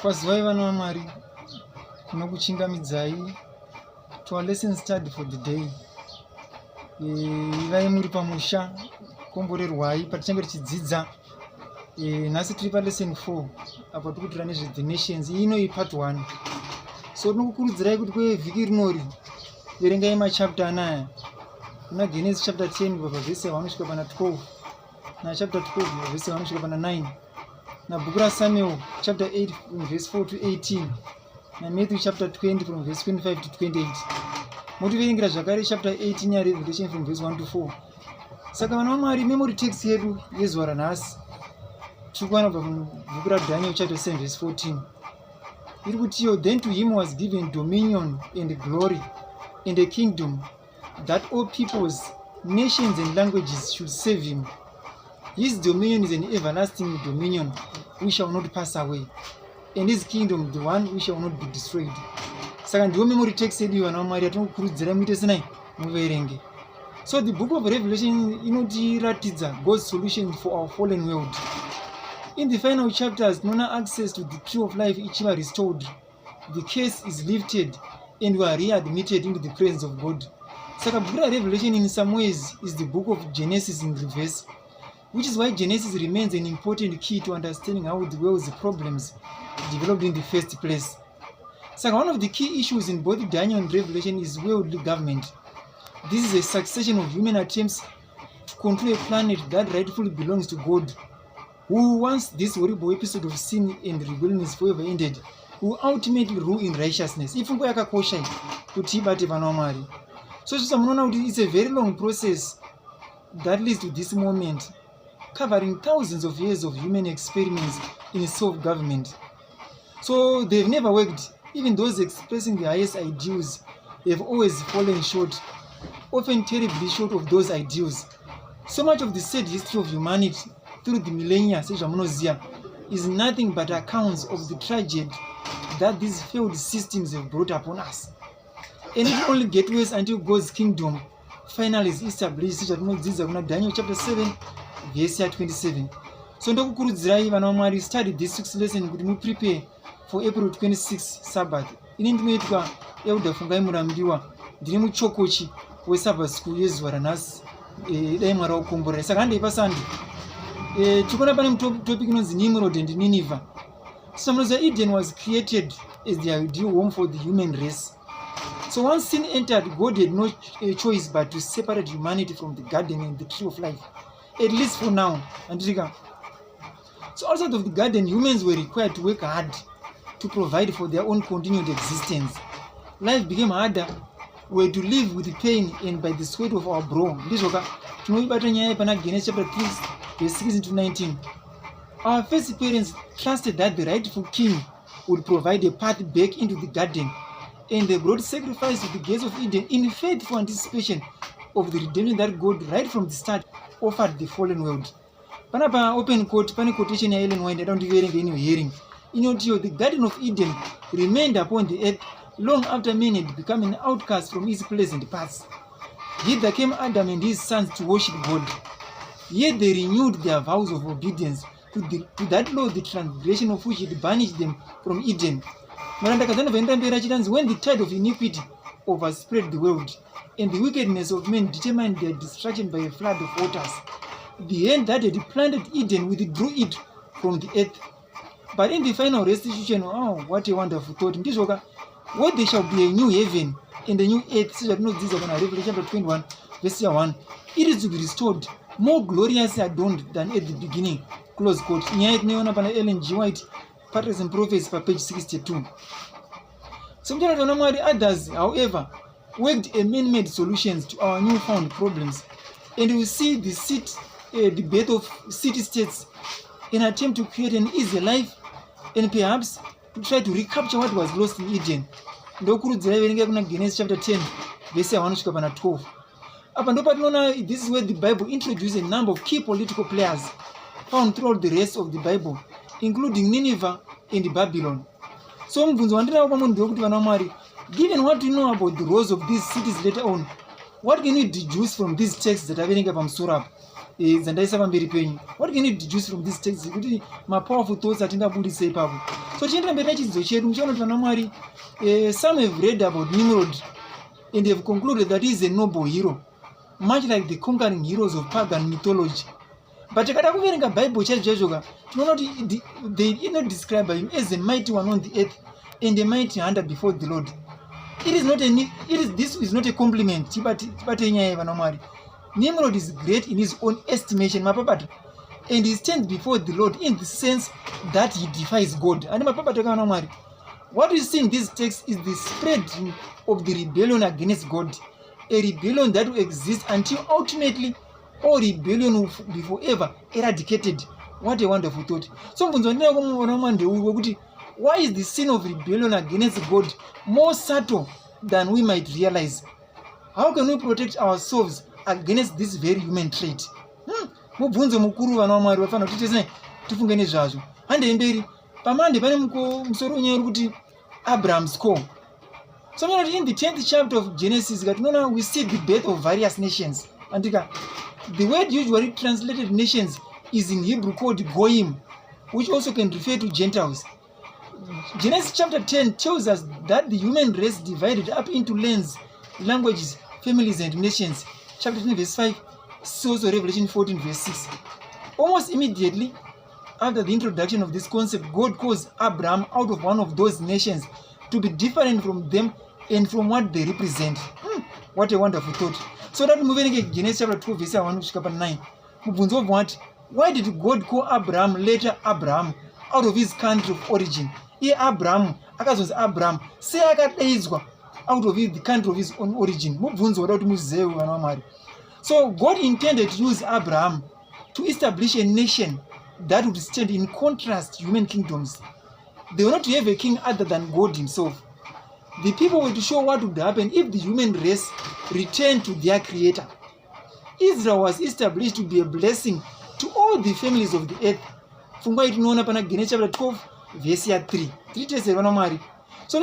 Kwazivai vana vaMwari, tinokuchingamidzai to our lesson study for the day. Ivai muri pamusha, komborerwai patichange tichidzidza. Nhasi tiri palesson 4 apa tikutora nezve the nations. Iyi part 1. So tinokukurudzirai kuti kwevhiki rinori verengai machapter anaya. Kuna Genesis chapter 10 kubva pavhesi 1 kusvika pana 12, na chapter 12 kubva pavhesi 1 kusvika pana 9, na bhuku raSamuel chapter 8 from verse 4 to 18, na Matthew chapter 20 from verse 25 to 28. Motiverengera zvakare chapter 18 yaRevelation from verse 1 to 4. Saka vana vaMwari, memory text yedu yezuva ranhasi tiri kuwana kubva mubhuku raDaniel chapter 7 verse 14. Iri kutiyo, then to him was given dominion and glory and a kingdom, that all peoples, nations and languages should serve him. His dominion is an everlasting dominion which shall not pass away, and his kingdom the one which shall not be destroyed. Saka ndiwo memory text yedu vana vaMwari yatinokukurudzirai muite senai muverenge. So the book of Revelation inotiratidza God's solution for our fallen world. In the final chapters, tinoona access to the tree of life ichiva restored, the case is lifted, and we are readmitted into the presence of God. Saka book of Revelation in some ways is the book of Genesis in reverse, which is why Genesis remains an important key to understanding how the world's problems developed in the first place. Saka one of the key issues in both Daniel and Revelation is worldly government. This is a succession of human attempts to control a planet that rightfully belongs to God, who, once this horrible episode of sin and rebellion is forever ended, will ultimately rule in righteousness. Ifungo yakakosha kuti ibate vana vaMwari. So munoona kuti it's a very long process that leads to this moment, covering thousands of years of human experiments in self-government. So they've never worked. Even those expressing the highest ideals have always fallen short, often terribly short of those ideals. So much of the sad history of humanity through the millennia is nothing but accounts of the tragedy that these failed systems have brought upon us. And it only gets worse until God's kingdom finally is established. Daniel chapter 7 verse 27. So ndokukurudzirai vana vaMwari, study this 6th lesson kuti mu prepare for April 26 Sabbath. Ini ndinoitwa Elder Fungai Murambiwa, ndiri muchokochi weSabbath school yezuva ranhasi dai Mwari aukomborera. Saka handeipa sandi tikona pane topic inonzi Nimrod and Nineveh. So Eden was created as the ideal home for the human race. So once sin entered, God had no choice but to separate humanity from the garden and the tree of life, at least for now. So outside of the garden, humans were required to work hard to provide for their own continued existence. Life became harder. We were to live with pain and by the sweat of our brow. Genesis chapter 3 verse 16 to 19. Our first parents trusted that the rightful king would provide a path back into the garden, and they brought sacrifice to the gates of Eden in faithful anticipation of the redemption that God right from the start offered the fallen world. Panapa open quote, pane quotation ya Ellen White, I don't hearing in your hearing. The Garden of Eden remained upon the earth long after men had become an outcast from his pleasant paths. Hither came Adam and his sons to worship God. Yet they renewed their vows of obedience to that law, the transgression of which had banished them from Eden. When the tide of iniquity overspread the world, and the wickedness of men determined their destruction by a flood of waters, the hand that had planted Eden withdrew it from the earth. But in the final restitution, oh, what a wonderful thought! What there shall be a new heaven and a new earth, so that no this is Revelation chapter 21, verse 1. It is to be restored, more gloriously adorned than at the beginning. Close quote. Ellen G. White, Patterns and Prophets, page 62. Sometimes others, however, worked a man-made solutions to our newfound problems, and we see the birth of city-states in an attempt to create an easy life and perhaps to try to recapture what was lost in Eden. Genesis chapter 10 verse 1 to 12. This is where the Bible introduces a number of key political players found throughout the rest of the Bible, including Nineveh and Babylon. So given what we know about the roles of these cities later on, what can we deduce from these texts that are from Surah? dzandaisa pamberi penyu. What can you deduce from this text? Kuti ma-powerful thoughts atingabudisa ipapo. So tiendera mberi nechidzidzo chedu muchaona kuti vana Mwari, some have read about Nimrod and have concluded that he is a noble hero, much like the conquering heroes of pagan mythology. But tikada kuverenga Bible chaizvo tinoona kuti they did not describe him as a mighty one on the earth and a mighty hunter before the Lord. This is not a compliment. Nimrod is great in his own estimation, and he stands before the Lord in the sense that he defies God. And what we see in this text is the spread of the rebellion against God, a rebellion that will exist until ultimately all rebellion will be forever eradicated. What a wonderful thought. So why is the sin of rebellion against God more subtle than we might realize? How can we protect ourselves against this very human trait? Mubvunzo mukuru vana vaMwari vafana kuti tese tifunge nezvazvo. Hande mberi pamande pane musoro unyaya kuti Abraham's call. So in the 10th chapter of Genesis we see the birth of various nations. And the word usually translated nations is in Hebrew called goyim, which also can refer to Gentiles. Genesis chapter 10 tells us that the human race divided up into lands, languages, families, and nations. Chapter 10 verse 5, also Revelation 14 verse 6. Almost immediately after the introduction of this concept, God calls Abraham out of one of those nations to be different from them and from what they represent. What a wonderful thought. So that moving again, Genesis chapter 12 verse 1 to 9. Why did God call Abraham later Abraham out of his country of origin? Abraham, Abraham, say out of the country of his own origin. So God intended to use Abraham to establish a nation that would stand in contrast to human kingdoms. They were not to have a king other than God himself. The people were to show what would happen if the human race returned to their creator. Israel was established to be a blessing to all the families of the earth. Funga itunoona pana Genesis chapter 12 verse 3. So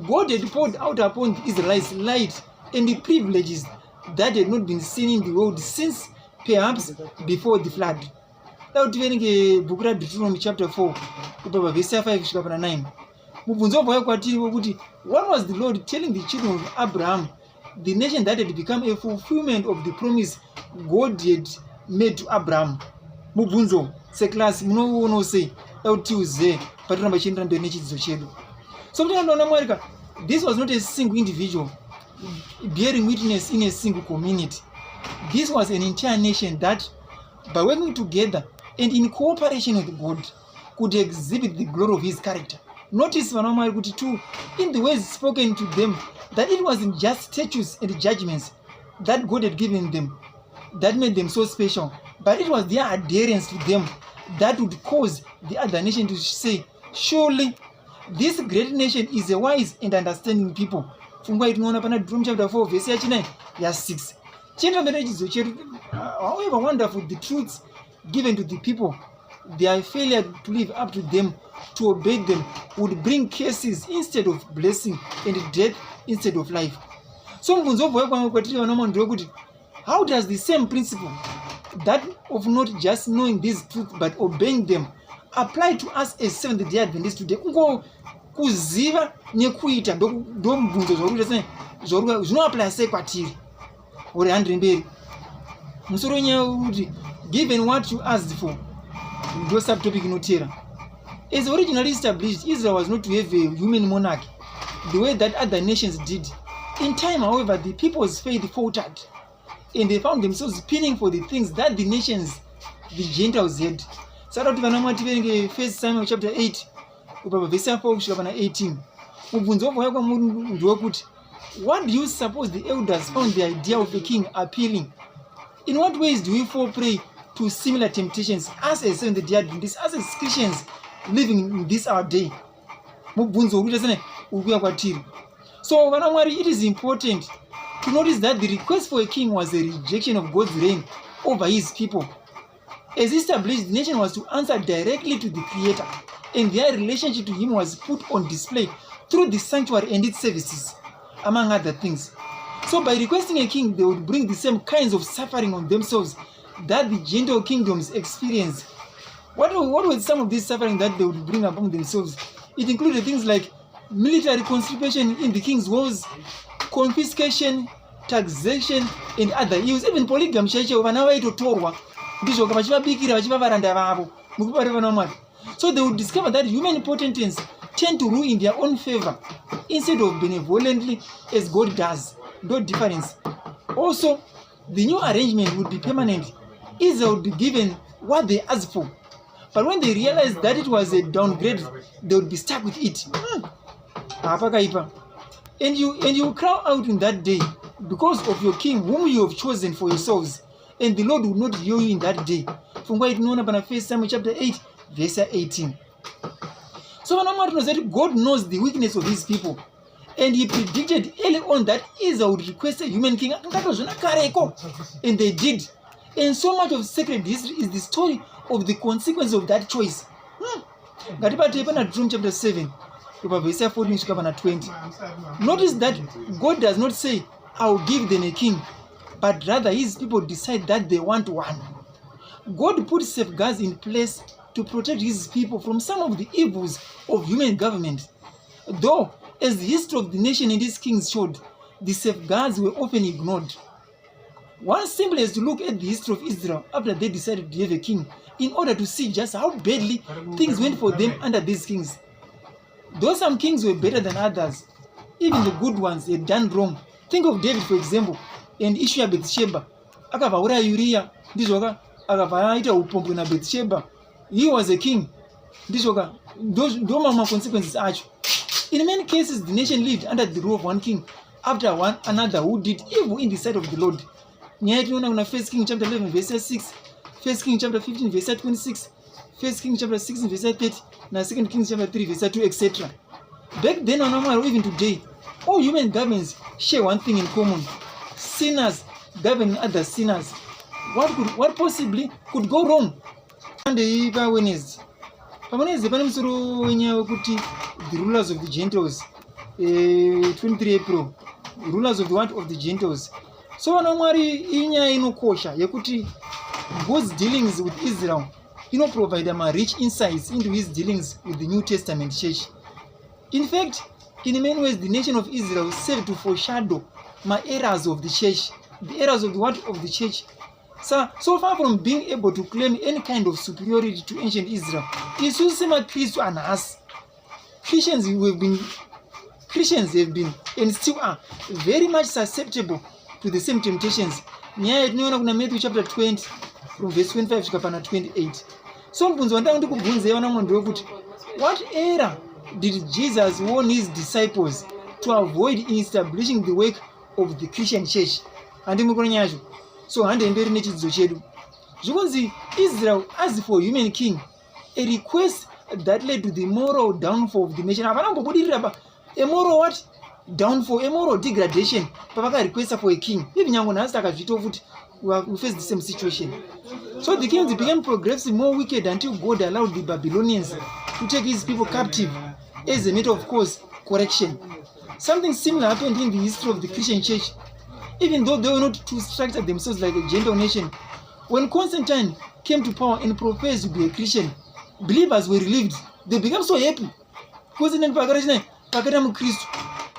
God had poured out upon the Israelites light and the privileges that had not been seen in the world since perhaps before the flood. Now tiverenge book ra Deuteronomy chapter 4 kubva verse 5 kusvika pana 9. Mubvunzo bwayo kwatiri wokuti what was the Lord telling the children of Abraham, the nation that had become a fulfillment of the promise God had made to Abraham? Mubvunzo seclass munoona sei kuti uze patoramba chiendera mberi nechidzidzo chedu. So this was not a single individual bearing witness in a single community. This was an entire nation that, by working together and in cooperation with God, could exhibit the glory of his character. Notice too, in the ways spoken to them, that it wasn't just statutes and judgments that God had given them that made them so special, but it was their adherence to them that would cause the other nation to say, surely this great nation is a wise and understanding people. Deuteronomy chapter 4 verse 9 6. However wonderful the truths given to the people, their failure to live up to them, to obey them, would bring curses instead of blessing and death instead of life. So how does the same principle, that of not just knowing these truths but obeying them, apply to us as Seventh-day Adventists today? Kuziva nekuita ndo mbunzo zvinoapply sei kwatiri uri 100 mberi musoro nyaya kuti given what you asked for ndo subtopic inotera. As originally established, Israel was not to have a human monarch the way that other nations did. In time, however, the people's faith faltered and they found themselves pinning for the things that the nations, the Gentiles, had. So that when 1 Samuel chapter 8 verse 4 kusvika pana 18. Mubvunzo bwayo kwamuri ndewekuti, what do you suppose the elders found the idea of a king appealing? In what ways do we fall prey to similar temptations as a Seventh-day Adventists, as Christians living in this our day? Mubvunzo ukuya kwatiri. So vana Mwari, it is important to notice that the request for a king was a rejection of God's reign over his people. As established, the nation was to answer directly to the Creator, and their relationship to him was put on display through the sanctuary and its services, among other things. So So by requesting a king, they would bring the same kinds of suffering on themselves that the Gentile kingdoms experience. What were some of these suffering that they would bring upon themselves? It included things like military conscription in the king's wars, confiscation, taxation, and other ills. Even polygamy chaicho vana vaitotorwa ndizvo vachivabikira vachiva varanda vavo mukubata vana vaMwari. So they would discover that human potentates tend to rule in their own favor instead of benevolently as God does. No difference. Also, the new arrangement would be permanent. Israel would be given what they asked for. But when they realized that it was a downgrade, they would be stuck with it. And you cry out in that day because of your king whom you have chosen for yourselves. And the Lord will not hear you in that day. From what it known about 1 Samuel chapter 8, verse 18. So God knows the weakness of his people. And he predicted early on that Israel would request a human king. And they did. And so much of sacred history is the story of the consequence of that choice. Deuteronomy chapter 7, verse 14 to 20. Notice that God does not say, I will give them a king, but rather his people decide that they want one. God put safeguards in place to protect his people from some of the evils of human government. Though, as the history of the nation and its kings showed, the safeguards were often ignored. One simple is to look at the history of Israel after they decided to have a king in order to see just how badly things went for them under these kings. Though some kings were better than others, even the good ones had done wrong. Think of David, for example, and issue of Bathsheba. Akavaura Uriah, ndizvoka akavaita upombwe na Bathsheba. He was a king. Ndizvoka ndoma consequences acho. In many cases, the nation lived under the rule of one king after one another who did evil in the sight of the Lord. Nyaya tinoona kuna 1 King chapter 11 verse 6, 1 King chapter 15 verse 26, 1 King chapter 16 verse 30, na 2 Kings chapter 3 verse 2, etc. Back then, or even today, all human governments share one thing in common: sinners governing other sinners. What possibly could go wrong? Monday pa Wednesday. Pa Wednesday pane musoro wenyaya wekuti the rulers of the Gentiles, 23 April, rulers of the what of the Gentiles. So vana Mwari inyaya inokosha yekuti God's dealings with Israel provide rich insights into his dealings with the New Testament church. In fact, in many ways, the nation of Israel served to foreshadow my errors of the church, the errors of the what of the church. So far from being able to claim any kind of superiority to ancient Israel, it's so similar to us. Christians have been and still are very much susceptible to the same temptations. Nyaya tinoona kuna Matthew chapter 20 from verse 25 kusvika 28. So mubvunzo wandanga ndikubvunza ivana mwondo wekuti, what error did Jesus warn his disciples to avoid in establishing the work of the Christian church? Handimukona nyacho. So handemberi nechidzidzo chedu. Zvikunzi Israel asked for a human king, a request that led to the moral downfall of the nation. Havana kumbobudirira pa a moral what? Downfall, a moral degradation. Pavaka request for a king. Even nyango nhasi takazvita futi we face the same situation. So the kings became progressively more wicked until God allowed the Babylonians to take his people captive as a matter of course correction. Something similar happened in the history of the Christian church. Even though they were not to structure themselves like a Gentile nation, when Constantine came to power and professed to be a Christian, believers were relieved. They became so happy. Constantine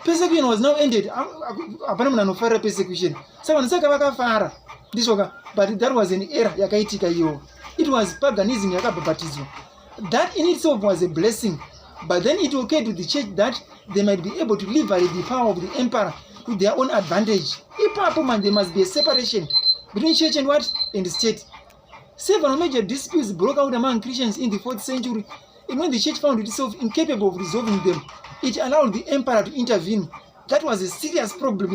persecution was now ended. Persecution. But that was an error. It was paganism. That in itself was a blessing. But then it occurred to the church that they might be able to leverage the power of the emperor to their own advantage. There must be a separation between church and what? And state. Several major disputes broke out among Christians in the 4th century, and when the church found itself incapable of resolving them, it allowed the emperor to intervene. That was a serious problem.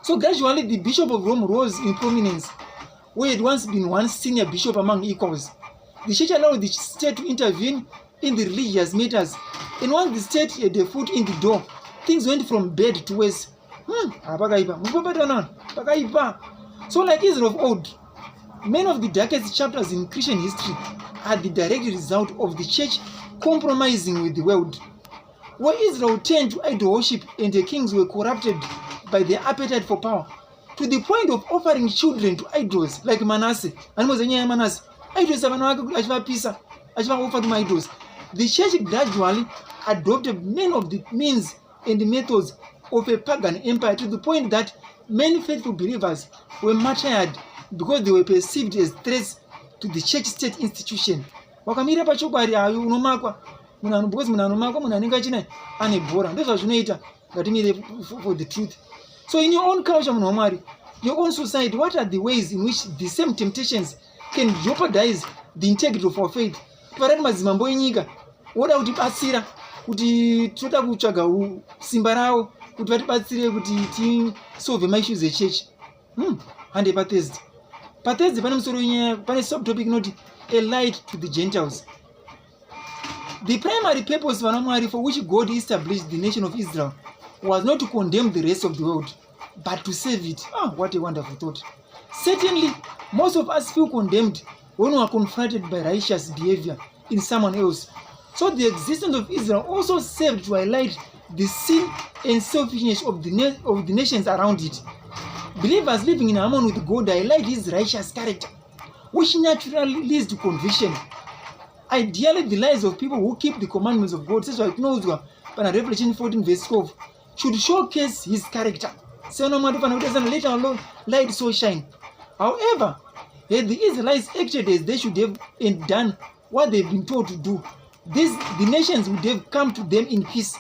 So gradually the Bishop of Rome rose in prominence, where had once been one senior bishop among equals. The church allowed the state to intervene in the religious matters, and once the state had a foot in the door, things went from bad to worse. So like Israel of old, many of the darkest chapters in Christian history are the direct result of the church compromising with the world. where Israel turned to idol worship and the kings were corrupted by their appetite for power, to the point of offering children to idols like Manasseh. Idols offered to idols. The church gradually adopted many of the means and the methods of a pagan empire, to the point that many faithful believers were martyred because they were perceived as threats to the church state institution. Wakamira pachokwadi ayo unomakwa because munhu anomakwa munhu anenge achina ane bhora ndozvazvinoita ngatimire for the truth. So in your own culture, munhu waMwari, your own society, what are the ways in which the same temptations can jeopardize the integrity of our faith? Parati madzimambo enyika oda kutibatsira kuti toda kutsvaga simba ravo kuti vatibatsire kuti tisolve maissues echechi. Hande paThursday pane musoro wenyaya, pane subtopic inoti a light to the Gentiles. The primary purpose for which God established the nation of Israel was not to condemn the rest of the world, but to save it. What a wonderful thought. Certainly, most of us feel condemned when we are confronted by righteous behavior in someone else. So the existence of Israel also served to highlight the sin and selfishness of the nations around it. Believers living in harmony with God highlight his righteous character, which naturally leads to conviction. Ideally, the lives of people who keep the commandments of God, such as Revelation 14 verse 12, should showcase his character. Let our light so shine. However, had the Israelites acted as they should have and done what they've been told to do, the nations would have come to them in peace,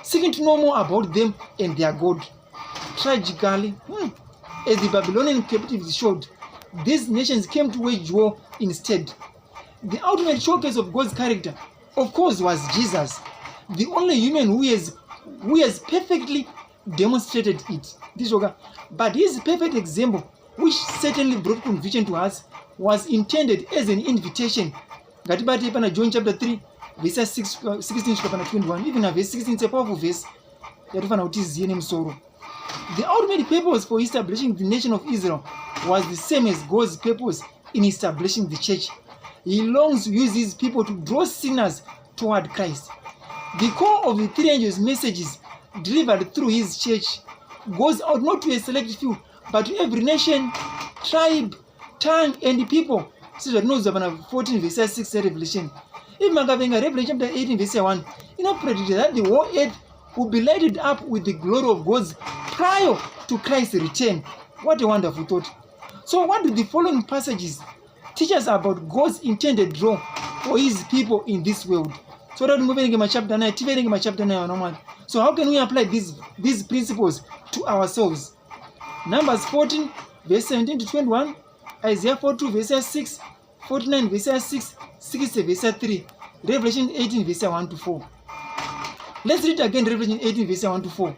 seeking to know more about them and their God. Tragically, as the Babylonian captives showed, these nations came to wage war instead. The ultimate showcase of God's character, of course, was Jesus, the only human who has perfectly demonstrated it. But his perfect example, which certainly brought conviction to us, was intended as an invitation. John chapter 3, verses 16 to 21, even verse 16, it's a powerful verse. The ultimate purpose for establishing the nation of Israel was the same as God's purpose in establishing the church. He longs to use his people to draw sinners toward Christ. The core of the three angels' messages delivered through his church goes out not to a select few, but to every nation, tribe, tongue, and people. So that knows about 14 verse 6 Revelation. If Revelation chapter 18 verse 1, predicted that the whole earth will be lighted up with the glory of God prior to Christ's return. What a wonderful thought. So what do the following passages teach us about God's intended draw for his people in this world? So that moving in chapter 9, So how can we apply these principles to ourselves? Numbers 14 verse 17 to 21, Isaiah 42 verse 6, 49 verse 6, 60 verse 3, Revelation 18 verse 1 to 4. Let's read again Revelation 18 verse 1 to 4.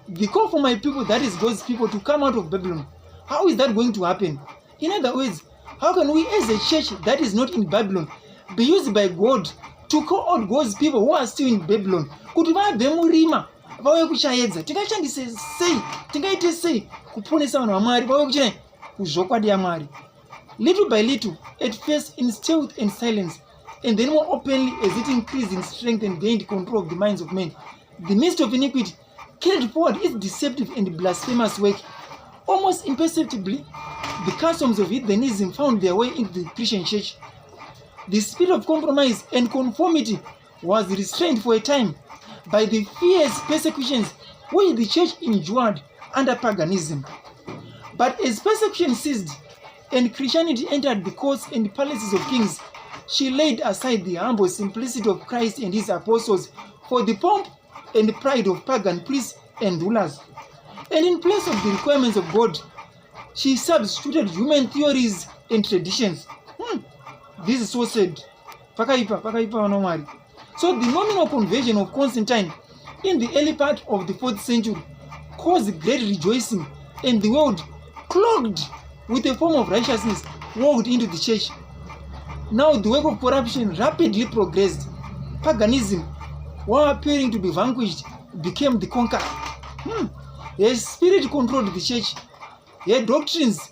The call for my people, that is God's people, to come out of Babylon. How is that going to happen? In other words, how can we as a church that is not in Babylon be used by God to call out God's people who are still in Babylon? Kuti vabve murima vauye kuchaedza, tingashandise sei, tingaite sei kuponesa vanhu vaMwari vauye kuchai kuzvokwadi yaMwari. Little by little, at first in stealth and silence, and then more openly as it increased in strength and gained control of the minds of men, the midst of iniquity carried forward its deceptive and blasphemous work. Almost imperceptibly, the customs of heathenism found their way into the Christian church. The spirit of compromise and conformity was restrained for a time by the fierce persecutions which the church endured under paganism. But as persecution ceased and Christianity entered the courts and palaces of kings, she laid aside the humble simplicity of Christ and his apostles for the pomp and pride of pagan priests and rulers. And in place of the requirements of God, she substituted human theories and traditions. This is so sad. So the nominal conversion of Constantine in the early part of the 4th century caused great rejoicing, and the world, clogged with a form of righteousness, walked into the church. Now the work of corruption rapidly progressed. Paganism, while appearing to be vanquished, became the conqueror. Her spirit controlled the church. Her doctrines,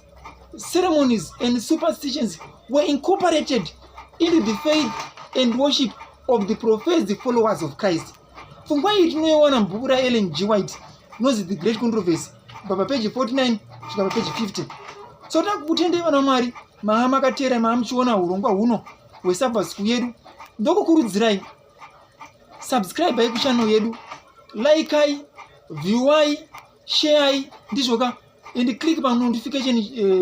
ceremonies, and superstitions were incorporated into the faith and worship of the professed followers of Christ. Pfungwa iyi tinoiwana mubhuku raEllen G. White inozi The Great Controversy kubva papeji 49 kusvika papeji 50. So takutendei vana Mwari, maha makateera, maha muchiona urongwa huno hweSabha School yedu. Ndokukurudzirai subscribe kuchannel yedu, likei, viewai, shareai, ndizvoka, and click pa notification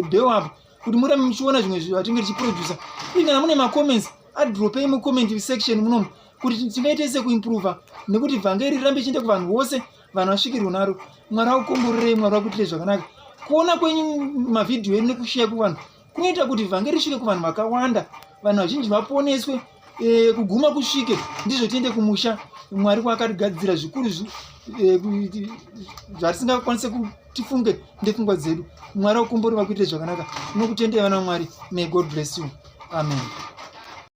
bell apo kuti murambe muchiona zvimwe zvinhu zvatinenge tichiproducer. Uye kana mune macomments adropei mucomment section munomu kuti tingaite sekuimprova, nekuti vhangeri rirambe chiende kuvanhu vose, vanhu vasvikirwe naro. Mwari akukomborerei, Mwari akuitire zvakanaka. Kuona kwenyu mavhidhiyo edu nekushare kuvanhu kunoita kuti vhangeri risvike kuvanhu vakawanda, vanhu vazhinji vaponeswe, kuguma kusvike, ndizvo tiende kumusha Mwari kwakatigadzira zvikuru zvatisingakwanise kuti tifunge ndepfungwa dzedu. Mwari akukomborera kuitire zvakanaka. Nokutendei vana Mwari. May God bless you. Amen.